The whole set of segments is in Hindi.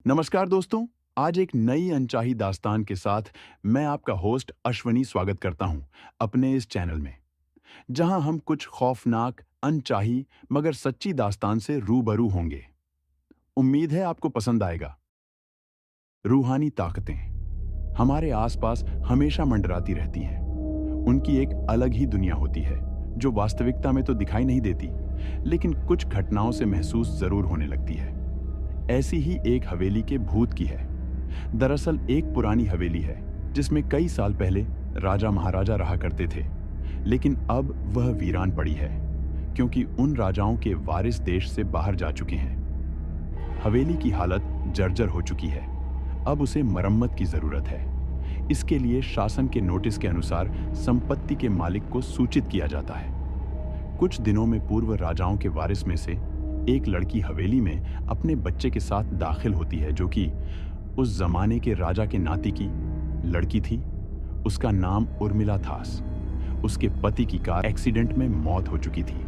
नमस्कार दोस्तों। आज एक नई अनचाही दास्तान के साथ मैं आपका होस्ट अश्वनी स्वागत करता हूं अपने इस चैनल में, जहां हम कुछ खौफनाक, अनचाही मगर सच्ची दास्तान से रूबरू होंगे। उम्मीद है आपको पसंद आएगा। रूहानी ताकतें हमारे आसपास हमेशा मंडराती रहती हैं। उनकी एक अलग ही दुनिया होती है जो वास्तविकता में तो दिखाई नहीं देती, लेकिन कुछ घटनाओं से महसूस जरूर होने लगती है। ऐसी ही एक हवेली के भूत की है। दरअसल एक पुरानी हवेली है जिसमें कई साल पहले राजा महाराजा रहा करते थे, लेकिन अब वह वीरान पड़ी है क्योंकि उन राजाओं के वारिस देश से बाहर जा चुके हैं। हवेली की हालत जर्जर हो चुकी है। अब उसे मरम्मत की जरूरत है। इसके लिए शासन के नोटिस के अनुसार संपत्ति के मालिक को सूचित किया जाता है। कुछ दिनों में पूर्व राजाओं के वारिस में से एक लड़की हवेली में अपने बच्चे के साथ दाखिल होती है, जो कि उस जमाने के राजा के नाती की लड़की थी। उसका नाम उर्मिला था। उसके पति की कार एक्सीडेंट में मौत हो चुकी थी।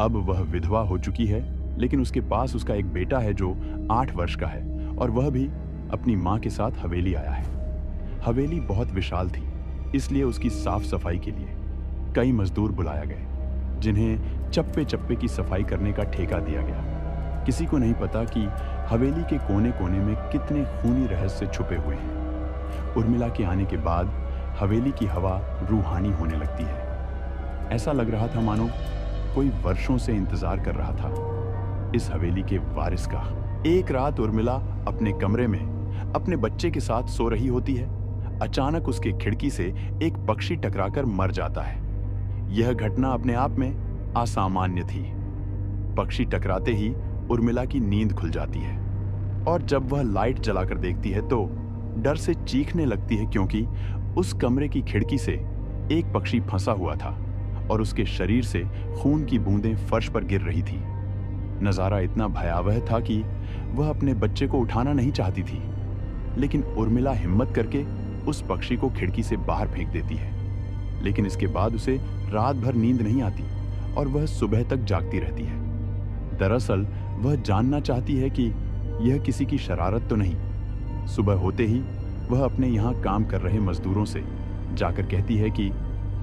अब वह विधवा हो चुकी है, लेकिन उसके पास उसका एक बेटा है जो 8 वर्ष का है और वह भी अपनी मां के साथ हवेली आया है। हवेली बहुत विशाल थी, इसलिए उसकी साफ सफाई के लिए कई मजदूर बुलाया गए, जिन्हें चप्पे चप्पे की सफाई करने का ठेका दिया गया। किसी को नहीं पता कि हवेली के कोने कोने में कितने खूनी रहस्य छुपे हुए हैं। उर्मिला के आने के बाद हवेली की हवा रूहानी होने लगती है। ऐसा लग रहा था मानो कोई वर्षों से इंतजार कर रहा था इस हवेली के वारिस का। एक रात उर्मिला अपने कमरे में अपने बच्चे के साथ सो रही होती है। अचानक उसके खिड़की से एक पक्षी टकराकर मर जाता है। यह घटना अपने आप में असामान्य थी। पक्षी टकराते ही उर्मिला की नींद खुल जाती है और जब वह लाइट जलाकर देखती है तो डर से चीखने लगती है, क्योंकि उस कमरे की खिड़की से एक पक्षी फंसा हुआ था और उसके शरीर से खून की बूंदें फर्श पर गिर रही थी। नजारा इतना भयावह था कि वह अपने बच्चे को उठाना नहीं चाहती थी, लेकिन उर्मिला हिम्मत करके उस पक्षी को खिड़की से बाहर फेंक देती है। लेकिन इसके बाद उसे रात भर नींद नहीं आती और वह सुबह तक जागती रहती है। दरअसल वह जानना चाहती है कि यह किसी की शरारत तो नहीं। सुबह होते ही वह अपने यहाँ काम कर रहे मजदूरों से जाकर कहती है कि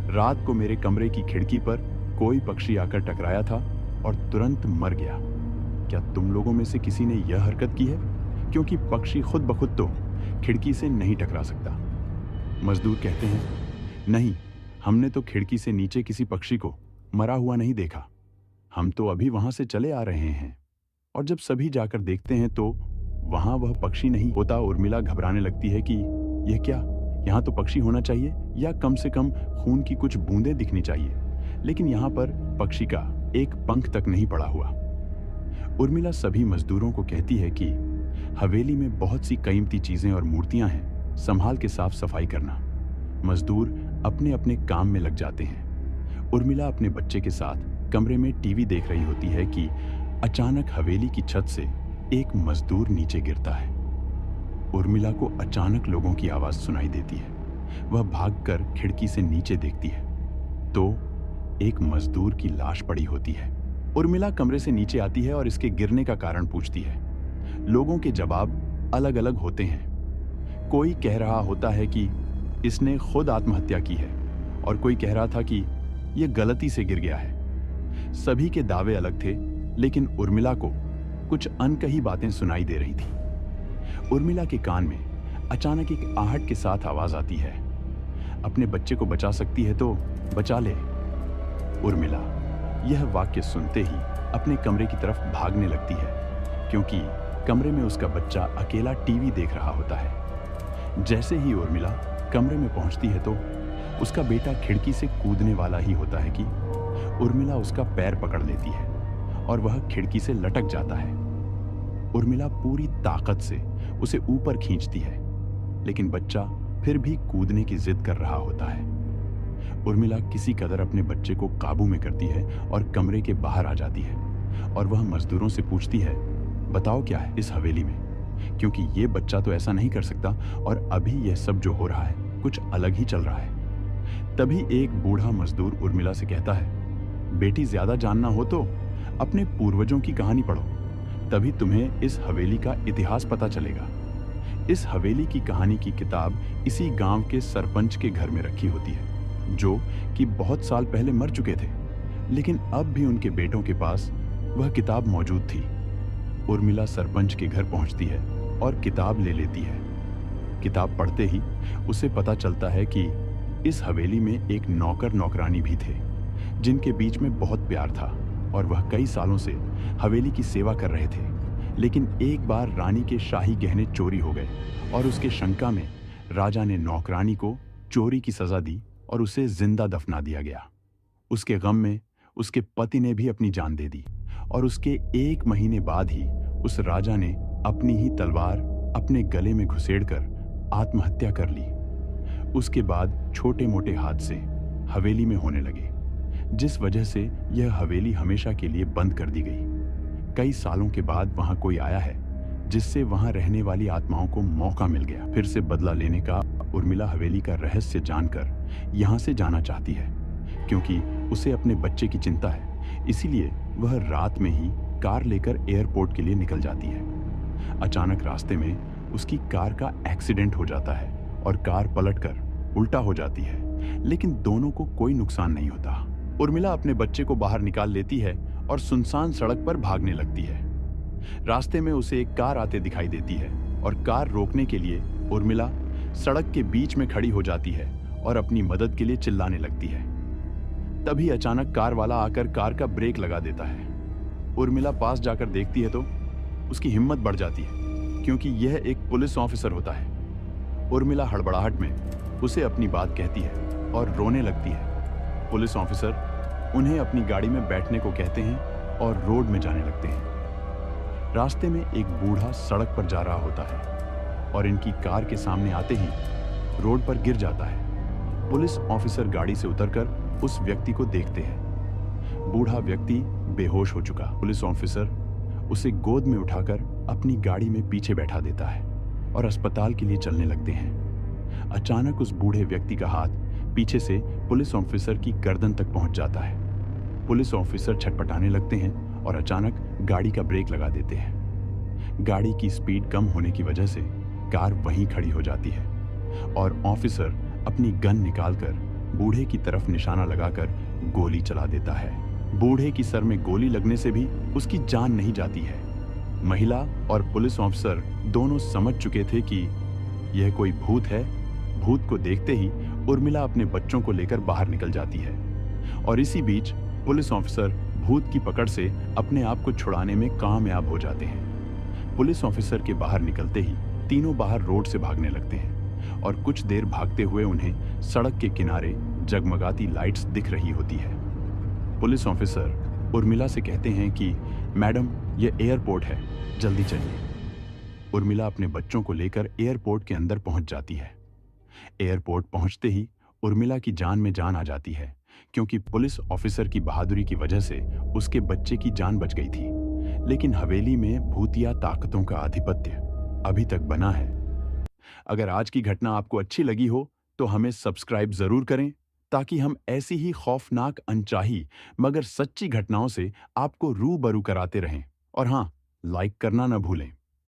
रात को मेरे कमरे की खिड़की पर कोई पक्षी आकर टकराया था और तुरंत मर गया। क्या तुम लोगों में से किसी ने यह हरकत की है? क्योंकि पक्षी खुद ब खुद तो खिड़की से नहीं टकरा सकता। मजदूर कहते हैं, नहीं, हमने तो खिड़की से नीचे किसी पक्षी को मरा हुआ नहीं देखा। हम तो अभी वहां से चले आ रहे हैं। और जब सभी जाकर देखते हैं तो वहां वह पक्षी नहीं होता। उर्मिला घबराने लगती है कि यह क्या, यहाँ तो पक्षी होना चाहिए या कम से कम खून की कुछ बूंदें दिखनी चाहिए, लेकिन यहाँ पर पक्षी का एक पंख तक नहीं पड़ा हुआ। उर्मिला सभी मजदूरों को कहती है कि हवेली में बहुत सी कीमती चीजें और मूर्तियां हैं, संभाल के साफ सफाई करना। मजदूर अपने अपने काम में लग जाते हैं। उर्मिला अपने बच्चे के साथ कमरे में टीवी देख रही होती है कि अचानक हवेली की छत से एक मजदूर नीचे गिरता है। उर्मिला को अचानक लोगों की आवाज सुनाई देती है। वह भागकर खिड़की से नीचे देखती है तो एक मजदूर की लाश पड़ी होती है। उर्मिला कमरे से नीचे आती है और इसके गिरने का कारण पूछती है। लोगों के जवाब अलग अलग होते हैं। कोई कह रहा होता है कि इसने खुद आत्महत्या की है और कोई कह रहा था कि यह गलती से गिर गया है। सभी के दावे अलग थे, लेकिन उर्मिला को कुछ अनकही बातें सुनाई दे रही थी। उर्मिला के कान में अचानक एक आहट के साथ आवाज आती है, अपने बच्चे को बचा सकती है तो बचा ले। उर्मिला यह वाक्य सुनते ही अपने कमरे की तरफ भागने लगती है, क्योंकि कमरे में उसका बच्चा अकेला टीवी देख रहा होता है। जैसे ही उर्मिला कमरे में पहुंचती है तो उसका बेटा खिड़की से कूदने वाला ही होता है कि उर्मिला उसका पैर पकड़ लेती है और वह खिड़की से लटक जाता है। उर्मिला पूरी ताकत से उसे ऊपर खींचती है, लेकिन बच्चा फिर भी कूदने की जिद कर रहा होता है। उर्मिला किसी कदर अपने बच्चे को काबू में करती है और कमरे के बाहर आ जाती है और वह मजदूरों से पूछती है, बताओ क्या है इस हवेली में, क्योंकि ये बच्चा तो ऐसा नहीं कर सकता और अभी यह सब जो हो रहा है कुछ अलग ही चल रहा है। तभी एक बूढ़ा मजदूर उर्मिला से कहता है, बेटी ज्यादा जानना हो तो अपने पूर्वजों की कहानी पढ़ो। तभी तुम्हें इस हवेली का इतिहास पता चलेगा। इस हवेली की कहानी की किताब इसी गांव के सरपंच के घर में रखी होती है, जो कि बहुत साल पहले मर चुके थे, लेकिन अब भी उनके बेटों के पास वह किताब मौजूद थी। उर्मिला सरपंच के घर पहुंचती है और किताब ले लेती है। किताब पढ़ते ही उसे पता चलता है कि इस हवेली में एक नौकर नौकरानी भी थे, जिनके बीच में बहुत प्यार था और वह कई सालों से हवेली की सेवा कर रहे थे। लेकिन एक बार रानी के शाही गहने चोरी हो गए और उसके शंका में राजा ने नौकरानी को चोरी की सजा दी और उसे जिंदा दफना दिया गया। उसके गम में उसके पति ने भी अपनी जान दे दी और उसके 1 महीने बाद ही उस राजा ने अपनी ही तलवार अपने गले में घुसेड़कर आत्महत्या कर ली। उसके बाद छोटे मोटे हादसे हवेली में होने लगे, जिस वजह से यह हवेली हमेशा के लिए बंद कर दी गई। कई सालों के बाद वहां कोई आया है, जिससे वहां रहने वाली आत्माओं को मौका मिल गया फिर से बदला लेने का। उर्मिला हवेली का रहस्य जानकर यहां से जाना चाहती है, क्योंकि उसे अपने बच्चे की चिंता है। इसीलिए वह रात में ही कार लेकर एयरपोर्ट के लिए निकल जाती है। अचानक रास्ते में उसकी कार का एक्सीडेंट हो जाता है और कार पलटकर उल्टा हो जाती है, लेकिन दोनों को कोई नुकसान नहीं होता। उर्मिला अपने बच्चे को बाहर निकाल लेती है और सुनसान सड़क पर भागने लगती है। रास्ते में उसे एक कार आते दिखाई देती है और कार रोकने के लिए उर्मिला सड़क के बीच में खड़ी हो जाती है और अपनी मदद के लिए चिल्लाने लगती है। तभी अचानक कार वाला आकर कार का ब्रेक लगा देता है। उर्मिला पास जाकर देखती है तो उसकी हिम्मत बढ़ जाती है, क्योंकि यह एक पुलिस ऑफिसर होता है। उर्मिला हड़बड़ाहट में उसे अपनी बात कहती है और रोने लगती है। पुलिस ऑफिसर उन्हें अपनी गाड़ी में बैठने को कहते हैं और रोड में जाने लगते हैं। रास्ते में एक बूढ़ा सड़क पर जा रहा होता है और इनकी कार के सामने आते ही रोड पर गिर जाता है। पुलिस ऑफिसर गाड़ी से उतरकर उस व्यक्ति को देखते हैं। बूढ़ा व्यक्ति बेहोश हो चुका। पुलिस ऑफिसर उसे गोद में उठाकर अपनी गाड़ी में पीछे बैठा देता है और अस्पताल के लिए चलने लगते हैं। अचानक उस बूढ़े व्यक्ति का हाथ पीछे से पुलिस ऑफिसर की गर्दन तक पहुंच जाता है। पुलिस ऑफिसर छटपटाने लगते हैं और अचानक गाड़ी का ब्रेक लगा देते हैं। गाड़ी की स्पीड कम होने की वजह से कार वहीं खड़ी हो जाती है और ऑफिसर अपनी गन निकालकर बूढ़े की तरफ निशाना लगाकर गोली चला देता है। बूढ़े की सर में गोली लगने से भी उसकी जान नहीं जाती है। महिला और पुलिस ऑफिसर दोनों समझ चुके थे कि यह कोई भूत है। भूत को देखते ही उर्मिला अपने बच्चों को लेकर बाहर निकल जाती है और इसी बीच पुलिस ऑफिसर भूत की पकड़ से अपने आप को छुड़ाने में कामयाब हो जाते हैं। पुलिस ऑफिसर के बाहर निकलते ही तीनों बाहर रोड से भागने लगते हैं और कुछ देर भागते हुए उन्हें सड़क के किनारे जगमगाती लाइट्स दिख रही होती है। पुलिस ऑफिसर उर्मिला से कहते हैं कि मैडम, यह एयरपोर्ट है, जल्दी चलिए। उर्मिला अपने बच्चों को लेकर एयरपोर्ट के अंदर पहुंच जाती है। एयरपोर्ट पहुंचते ही उर्मिला की जान में जान आ जाती है, क्योंकि पुलिस ऑफिसर की बहादुरी की वजह से उसके बच्चे की जान बच गई थी। लेकिन हवेली में भूतिया ताकतों का आधिपत्य अभी तक बना है। अगर आज की घटना आपको अच्छी लगी हो तो हमें सब्सक्राइब जरूर करें, ताकि हम ऐसी ही खौफनाक, अनचाही मगर सच्ची घटनाओं से आपको रूबरू कराते रहें। और हाँ, लाइक करना न भूलें।